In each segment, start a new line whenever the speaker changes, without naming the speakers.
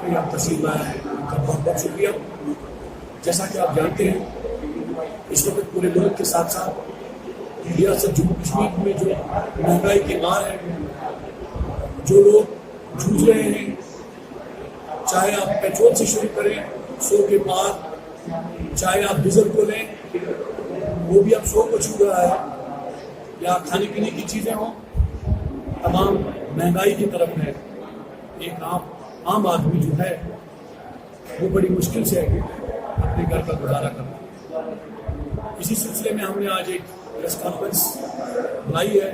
پہ آپ تشریف لائے ہیں، ان کا بہت بہت شکریہ۔ جیسا کہ آپ جانتے ہیں اس وقت پورے ملک کے ساتھ ساتھ ریاست جموں کشمیر میں جو مہنگائی کی مار ہے، جو لوگ جھوج رہے ہیں، چاہے آپ پیٹرول سے شروع کریں 100 کے پار، چاہے آپ ڈیزل کو لیں وہ بھی اب 100 کو چھو رہا ہے، یا کھانے پینے کی چیزیں ہوں، تمام مہنگائی کی طرف ہے۔ ایک عام آدمی جو ہے وہ بڑی مشکل سے اپنے گھر کا گزارا کرتا ہے۔ اسی سلسلے میں ہم نے آج ایک پریس کانفرنس بنائی ہے،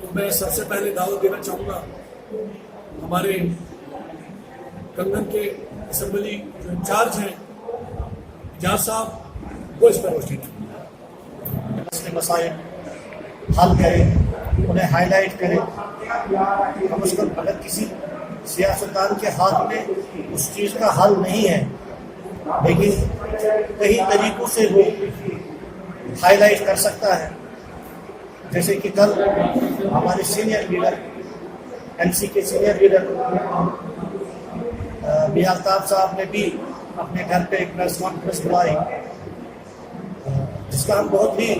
تو میں سب سے پہلے دعوت دینا چاہوں گا ہمارے کنگن کے اسمبلی جو انچارج ہیں اجاز صاحب، وہ اس پر روشنی
مسئلے مسائل حل کریں، انہیں ہائی لائٹ کریں۔ کم از کم اگر کسی سیاستدان کے ہاتھ میں اس چیز کا حل نہیں ہے، لیکن کئی طریقوں سے وہ ہائی لائٹ کر سکتا ہے، جیسے کہ کل ہمارے سینئر لیڈر این سی کے سینئر لیڈر میاں الطاف صاحب نے بھی اپنے گھر پہ ایک پریس کانفرنس بلائی، جس کا ہم بہت ہی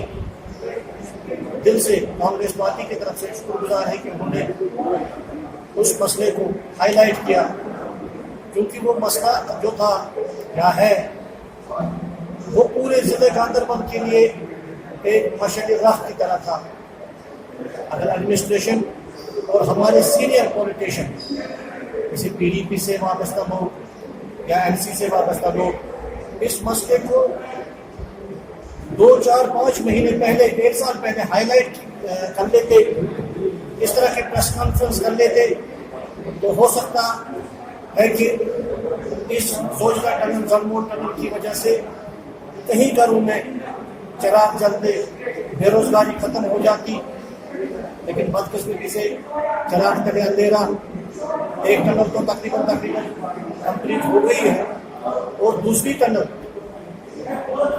دل سے کانگریس پارٹی کی طرف سے شکر گزار ہے کہ انہوں نے اس مسئلے کو ہائی لائٹ کیا، کیونکہ وہ مسئلہ جو تھا کیا ہے وہ پورے ضلع گاندربل کے لیے ایک مشعل راہ کی طرح تھا۔ اگر ایڈمنسٹریشن اور ہمارے سینئر پولیٹیشین جیسے پی ڈی پی سے وابستہ لوگ یا این سی سے وابستہ لوگ اس مسئلے کو 2 4 5 مہینے پہلے، 1.5 سال پہلے ہائی لائٹ کر لیتے، اس طرح کے پریس کانفرنس کر لیتے، تو ہو سکتا ہے کہ اس سوجلا ٹنل، زرمور ٹنل کی وجہ سے کہیں گھروں میں چراغ جلتے، بے روزگاری ختم ہو جاتی، لیکن بدقسمتی سے چراغ تلے اندھیرا۔ ایک ٹنل تو تقریباً کمپلیٹ ہو گئی ہے، اور دوسری ٹنل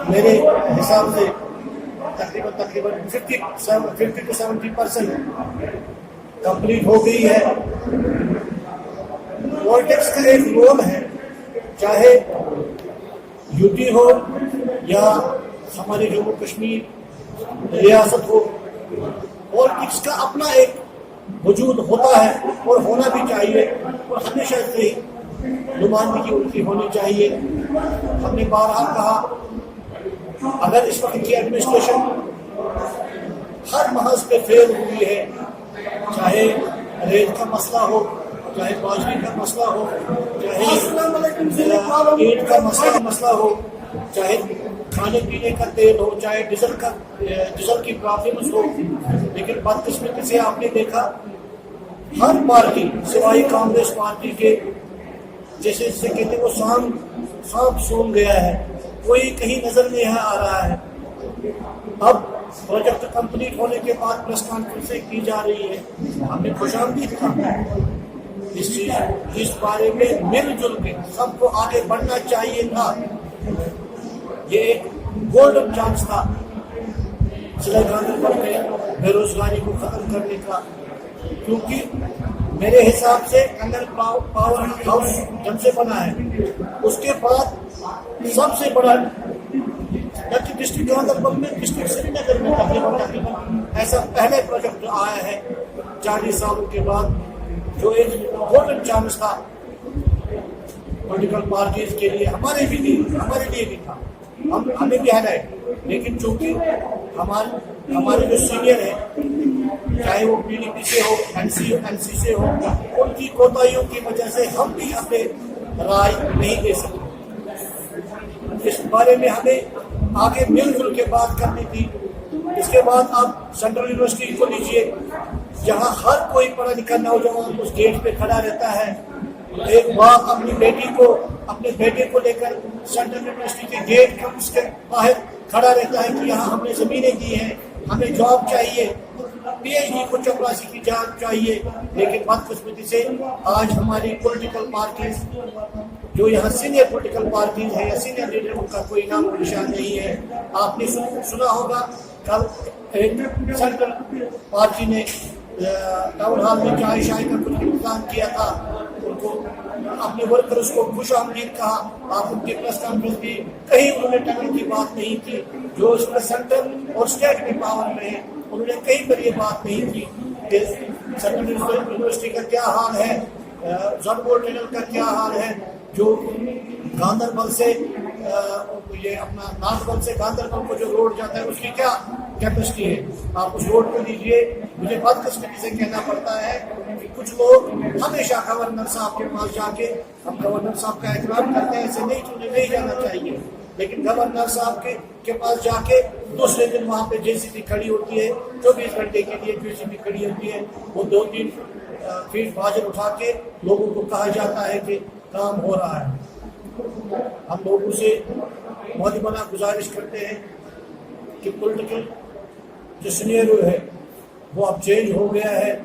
میرے حساب سے تقریباً 50 to 70% کمپلیٹ ہو گئی ہے۔ پالیٹکس کا ایک رول ہے، چاہے یو ٹی ہو یا ہمارے جموں کشمیر ریاست ہو، پالیٹکس کا اپنا ایک وجود ہوتا ہے اور ہونا بھی چاہیے، اور ہمیشہ سے ہی نمائندگی ان کی ہونی چاہیے۔ ہم نے بارہا کہا اگر اس وقت کی ایڈمنسٹریشن ہر محاذ پہ فیل ہوئی ہے، چاہے ریت کا مسئلہ ہو، چاہے باجری کا مسئلہ ہو، چاہے اینٹ کا مسئلہ ہو، چاہے کھانے پینے کا تیل ہو، چاہے ڈیزل کی پرابلمس ہو، لیکن بدقسمتی سے آپ نے دیکھا ہر پارٹی سوائے کانگریس پارٹی کے، جیسے اس سے کہتے ہیں وہ سانپ سونگ گیا ہے، کوئی کہیں نظر نہیں آ رہا ہے۔ اب پروجیکٹ کمپلیٹ ہونے کے بعد پریس کانفرنس کی جا رہی ہے، ہم نے خوش آمدید کہا اس بارے میں مل جل کے سب کو آگے بڑھنا چاہیے تھا۔ یہ ایک گولڈن چانس تھا ضلع گاندربل میں بے روزگاری کو ختم کرنے کا، کیونکہ میرے حساب سے کنگن پاور ہاؤس جب سے بنا ہے اس کے بعد سب سے بڑا ڈسٹرکٹ گاندربل میں، ڈسٹرکٹ سری نگر میں تقریباً ایسا پہلا پروجیکٹ آیا ہے 40 سالوں کے بعد، جو ایک گولڈن چانس تھا پولیٹیکل پارٹیز کے لیے، ہمارے لیے بھی تھا، ہمیں بھی ہائی لائٹ، لیکن چونکہ ہمارے جو سینئر ہیں، چاہے وہ پی ڈی پی سے ہو، این سی سے ہو، ان کی کوتاہیوں کی وجہ سے ہم بھی اپنے رائے نہیں دے سکتے۔ اس بارے میں ہمیں آگے مل جل کے بات کرنی تھی۔ اس کے بعد آپ سینٹرل یونیورسٹی کو لیجیے، جہاں ہر کوئی پڑھا لکھا نوجوان اس گیٹ پہ کھڑا رہتا ہے، ایک ماں اپنے بیٹے کو لے کر سینٹرل یونیورسٹی کے گیٹ کے اس کے باہر کھڑا رہتا ہے کہ یہاں ہم نے زمینیں دی ہیں، ہمیں جاب چاہیے، پی ایچ ڈی کو چپراسی کی جاب چاہیے، لیکن بدقسمتی سے آج ہماری پولیٹیکل پارٹیز جو یہاں سینئر پولیٹیکل پارٹیز ہیں یا سینئر لیڈر، ان کا کوئی نام و نشان نہیں ہے۔ آپ نے سنا ہوگا کل ایک سینٹرل پارٹی نے ٹاؤن ہال میں چائے کا کچھ انتظام کیا تھا، ان کو اپنے ورکرز کو خوش آمدید کہا. آپ ان کی پریس کانفرنس بھی کہیں انہوں نے ٹنل کی بات نہیں کی. جو اس میں سینٹرل اور اسٹیٹ کی پاور میں ہے انہوں نے کہیں پر یہ بات نہیں کی کہ سینٹرل یونیورسٹی کا کیا حال ہے, زڈبول ٹنل کا کیا حال ہے, جو گاندربل سے یہ اپنا ناگبل سے گاندربل کو جو روڈ جاتا ہے اس کی کیا کیپیسٹی ہے. آپ اس روڈ کو لیجیے. مجھے بدقسمتی سے کہنا پڑتا ہے کہ کچھ لوگ ہمیشہ گورنر صاحب کے پاس جا کے, ہم گورنر صاحب کا احترام کرتے ہیں, ایسے نہیں جانا چاہیے, لیکن گورنر صاحب کے پاس جا کے دوسرے دن وہاں پہ جے سی بی کھڑی ہوتی ہے, 24 گھنٹے کے لیے جے سی بی کھڑی ہوتی ہے. وہ 2-3 فیٹ باجر اٹھا کے لوگوں کو کہا جاتا ہے کہ کام ہو رہا ہے. ہم لوگوں سے مؤدبانہ گزارش کرتے ہیں کہ پولیٹیکل جو سینیریو ہے وہ اب چینج ہو گیا ہے.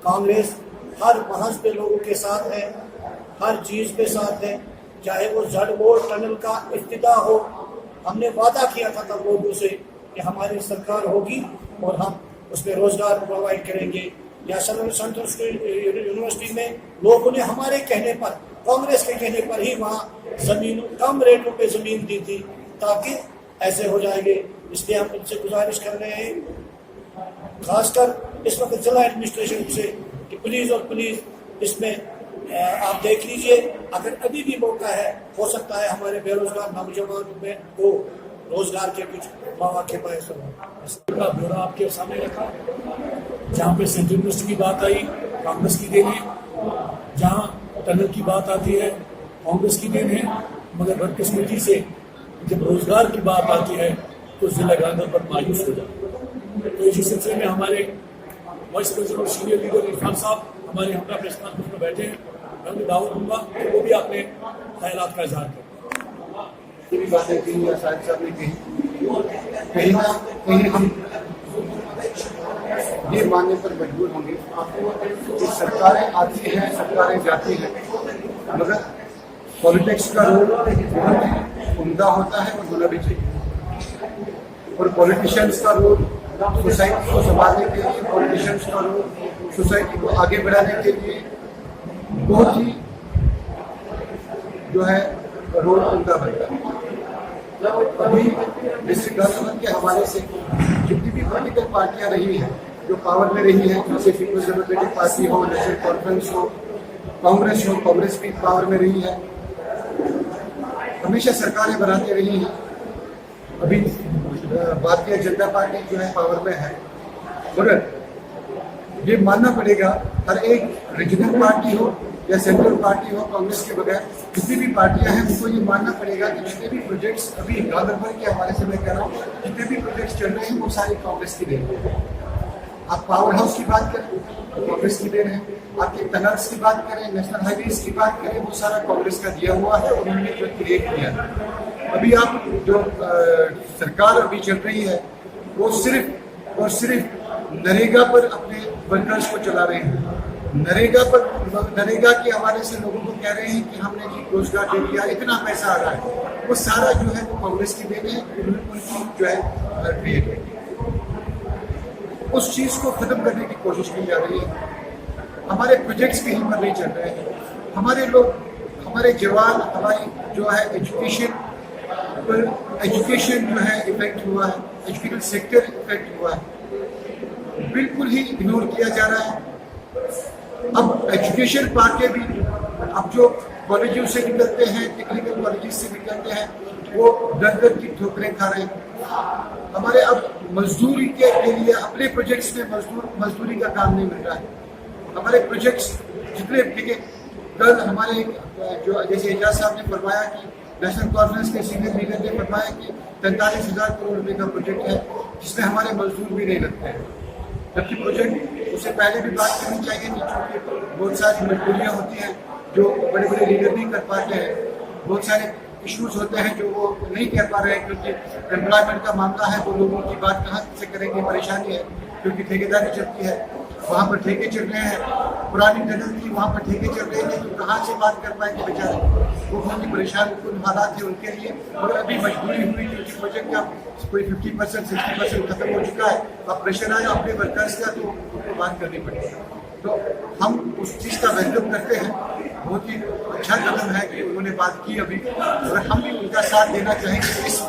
کانگریس ہر محض پہ لوگوں کے ساتھ ہے, ہر چیز پہ ساتھ ہے, چاہے وہ زڈبول ٹنل کا افتتاح ہو. ہم نے وعدہ کیا تھا تب لوگوں سے کہ ہماری سرکار ہوگی اور ہم اس میں روزگار پرووائڈ کریں گے. یا سینٹرل یونیورسٹی میں لوگوں نے ہمارے کہنے پر, کانگریس کے کہنے پر ہی وہاں زمین کم ریٹوں پہ زمین دی تھی تاکہ ایسے ہو جائیں گے. اس لیے ہم ان سے گزارش کر رہے ہیں, خاص کر اس وقت ضلع ایڈمنسٹریشن سے, کہ پلیز اور پلیز اس میں آپ دیکھ لیجئے. اگر ابھی بھی موقع ہے, ہو سکتا ہے ہمارے بے روزگار نوجوانوں میں کو روزگار کے کچھ مواقع میسر ہوں.
اس کا بیورا آپ کے سامنے رکھا. جہاں پہ سینٹرل یونیورسٹی کی بات آئی کانگریس کی دین ہے, جہاں ٹنل کی بات آتی ہے کانگریس کی دین ہے, مگر بدقسمتی سے جب روزگار کی بات آتی ہے تو ضلع گاندربل پر مایوس ہو جاتا ہے. تو اسی سلسلے میں ہمارے وائس پریزیڈنٹ اور سینئر لیڈر عرفان صاحب ہمارے ہمراہ پریس کانفرنس میں بیٹھے ہیں. میں انہیں دعوت دوں گا کہ وہ بھی اپنے خیالات کا اظہار کریں.
باتیں کہیں یا شاہد صاحب نے کہیں نہ کہیں ہم یہ ماننے پر مجبور ہوں گے کہ سرکاریں آتی ہیں, سرکاریں جاتی ہیں, مگر پالیٹکس کا رول بہت عمدہ ہوتا ہے اور ہونا بھی چاہیے. اور پولیٹیشینس کا رول سوسائٹی کو سنبھالنے کے لیے, پولیٹیشینس کا رول سوسائٹی کو آگے بڑھانے کے لیے بہت ہی جو ہے رول عمدہ بنتا ہے. ابھی ڈسٹرکٹ گورنمنٹ کے حوالے سے جتنی بھی پولیٹیکل پارٹیاں رہی ہیں جو پاور میں رہی ہیں, جیسے پیپلز ڈیموکریٹک پارٹی ہو, نیشنل کانفرنس ہو, کانگریس بھی پاور میں رہی ہے, ہمیشہ سرکاریں بناتے رہی ہیں. ابھی بھارتیہ جنتا پارٹی جو ہے پاور میں ہے, مگر یہ ماننا پڑے گا ہر ایک ریجنل پارٹی ہو یا سینٹرل پارٹی ہو, کانگریس کے بغیر جتنی بھی پارٹیاں ہیں ان کو یہ ماننا پڑے گا کہ جتنے بھی پروجیکٹس ابھی گاندربل کے حوالے سے میں کہہ رہا ہوں, جتنے بھی پروجیکٹس چل رہے ہیں وہ سارے کانگریس کی دین ہے. آپ پاور ہاؤس کی بات کریں کانگریس کی دین ہے, آپ کے ٹنلس کی بات کریں, نیشنل ہائی ویز کی بات کریں, وہ سارا کانگریس کا دیا ہوا ہے اور انہوں نے جو کریٹ کیا ہے. ابھی آپ جو سرکار ابھی چل رہی ہے وہ صرف اور صرف نریگا پر اپنے ورکرز کو چلا رہے ہیں. نریگا کے حوالے سے لوگوں کو کہہ رہے ہیں کہ ہم نے جی روزگار دے دیا, اتنا پیسہ آ رہا ہے. وہ سارا جو ہے وہ کانگریس کی دین ہے, ان کی جو ہے کریٹ ہے. اس چیز کو ختم کرنے کی کوشش کی جا رہی ہے. ہمارے پروجیکٹس کہیں پر نہیں چل رہے ہیں. ہمارے لوگ, ہمارے جوان, ہماری جو ہے ایجوکیشن جو ہے افیکٹ ہوا ہے, ایجوکیشن سیکٹر افیکٹ ہوا ہے, بالکل ہی اگنور کیا جا رہا ہے. اب ایجوکیشن پارٹ کے بھی اب جو کالجز سے نکلتے ہیں, ٹیکنیکل کالجز سے نکلتے ہیں, وہ در کی ٹھوکریں کھا رہے ہیں. ہمارے اب مزدوری کے لیے اپنے پروجیکٹس میں مزدوری کا کام نہیں مل رہا ہے. ہمارے پروجیکٹس جتنے کل ہمارے جو جیسے اعجاز صاحب نے فرمایا کہ نیشنل کانفرنس کے سینئر لیڈر نے فرمایا کہ 43,000 کروڑ روپے کا پروجیکٹ ہے جس میں ہمارے مزدور بھی نہیں لگتے ہیں. جبکہ پروجیکٹ اس سے پہلے بھی بات کرنی چاہیے کہ چونکہ بہت ساری مجبوریاں ہوتی ہیں جو بڑے بڑے لیڈر نہیں کر پاتے ہیں, بہت سارے ایشوز ہوتے ہیں جو وہ نہیں کر پا رہے ہیں, کیونکہ امپلائمنٹ کا معاملہ ہے, وہ لوگوں کی بات کہاں سے کریں گے, پریشانی ہے. کیونکہ ٹھیکیداری چلتی ہے, وہاں پر ٹھیکے چل رہے ہیں, پرانی ٹنل تھی وہاں پر ٹھیکے چل رہے تھے, تو کہاں سے بات کر پائیں گے بیچارے, وہ بہت ہی پریشان کن حالات تھے ان کے لیے. اور ابھی مجبوری ہوئی کیونکہ پروجیکٹ کا کوئی 50% 60% ختم ہو چکا ہے. اب پریشر آیا اپنے ورکرس کا تو ان کو بات کرنی پڑے گی. تو ہم اس چیز کا ویلکم کرتے ہیں. بہت ہی اچھا قدم ہے کہ انہوں نے بات کی ابھی، اور ہم بھی ان کا ساتھ دینا چاہیں گے اس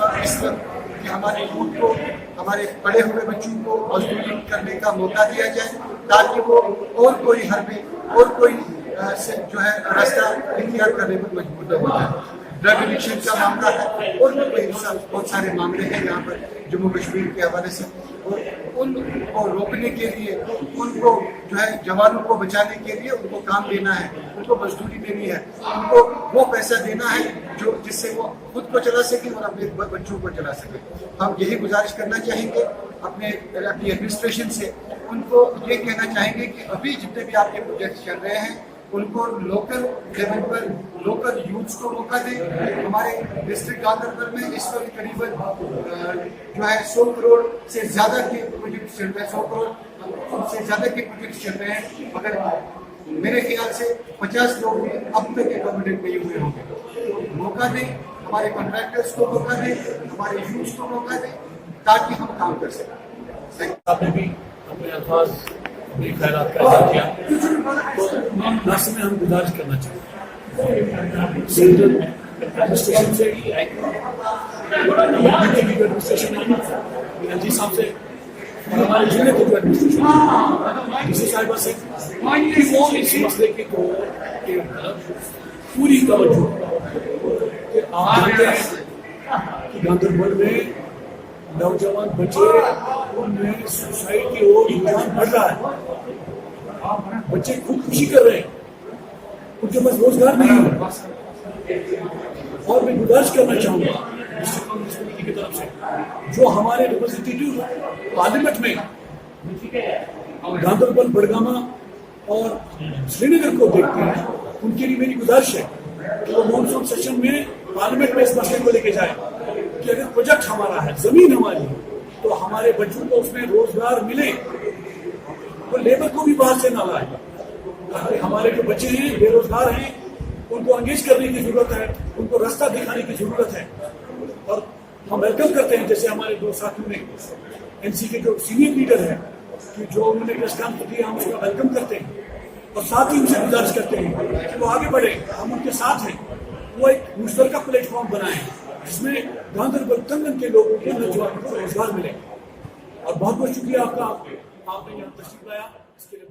وقت کہ ہمارے یوتھ کو، ہمارے پڑھے ہوئے بچوں کو مزدوری کرنے کا موقع دیا جائے، تاکہ وہ اور کوئی حربے اور کوئی جو ہے راستہ اختیار کرنے پر مجبور نہ ہو جائے۔ ڈرگ ایڈکشن کا معاملہ ہے اور بھی بہت سارے معاملے ہیں یہاں پر جموں کشمیر کے حوالے سے، اور ان کو روکنے کے لیے، ان کو جو ہے جوانوں کو بچانے کے لیے ان کو کام دینا ہے، ان کو مزدوری دینی ہے، ان کو وہ پیسہ دینا ہے جو جس سے وہ خود کو چلا سکے اور اپنے بچوں کو چلا سکے۔ ہم یہی گزارش کرنا چاہیں گے اپنی ایڈمنسٹریشن سے، ان کو یہ کہنا چاہیں گے کہ ابھی جتنے بھی آپ کے پروجیکٹ چل رہے ہیں ان کو لوکل لیول پر لوکل یوتھس کو موقع دیں۔ ہمارے ڈسٹرکٹ گاندربل میں اس وقت قریباً جو ہے 100 کروڑ سے زیادہ کے پروجیکٹ چل رہے ہیں، 100 کروڑ سے زیادہ کے پروجیکٹ چل رہے ہیں، مگر میرے خیال سے 50 لوگ بھی اب تک اکوموڈیٹ نہیں ہوئے ہوں گے۔ موقع دیں، ہمارے کنٹریکٹرس کو موقع دیں، ہمارے یوتھس کو موقع دیں، تاکہ ہم کام کر سکیں۔
آپ نے بھی اپنے الفاظ اپنے خیالات کا اظہار کیا، تو ناصر میں ہم گزارش کرنا چاہتے ہیں سینٹرل ایڈمنسٹریشن سے، ایڈمنسٹریشن ایل جی صاحب سے، اور ہمارے ضلع کے جو ایڈمنسٹریشن ڈی سی صاحبہ سے، وہ اس مسئلے کی پوری توجہ کہ آپ جانتے ہیں کہ گاندربل میں نوجوان بچے ان میں سوسائڈ کی اور رجحان بڑھ رہا ہے، بچے خودکشی کر رہے ہیں، ان کے پاس روزگار نہیں ہے۔ اور میں گزارش کرنا چاہوں گا ڈسٹرکٹ کانگریس کمیٹی کی طرف سے، جو ہمارے ریپرزنٹیٹیو پارلیمنٹ میں گاندربل، بڑگامہ اور سری نگر کو دیکھتے ہیں، ان کے لیے میری گزارش ہے کہ وہ مانسون سیشن میں پارلیمنٹ میں اس مسئلے کو لے کے جائیں کہ اگر پروجیکٹ ہمارا ہے، زمین ہماری ہے، تو ہمارے بچوں کو اس میں روزگار ملے، وہ لیبر کو بھی باہر سے نہ لائے۔ ہمارے جو بچے ہیں بے روزگار ہیں، ان کو انگیج کرنے کی ضرورت ہے، ان کو راستہ دکھانے کی ضرورت ہے، اور ہم ویلکم کرتے ہیں جیسے ہمارے دو ساتھیوں نے این سی کے جو سینئر لیڈر ہیں کہ جو انہوں نے پریس کانفرنس دیا، ہم اس کا ویلکم کرتے ہیں، اور ساتھ ہی ان سے گزارش کرتے ہیں کہ وہ آگے بڑھیں، ہم ان کے ساتھ ہیں، وہ ایک مشترکہ پلیٹ فارم بنائیں جس میں گاندربل تنگن کے لوگوں کے نوجوانوں کو روزگار ملے۔ اور بہت بہت شکریہ آپ کا، آپ نے یہاں تشریف لایا، اس کے لیے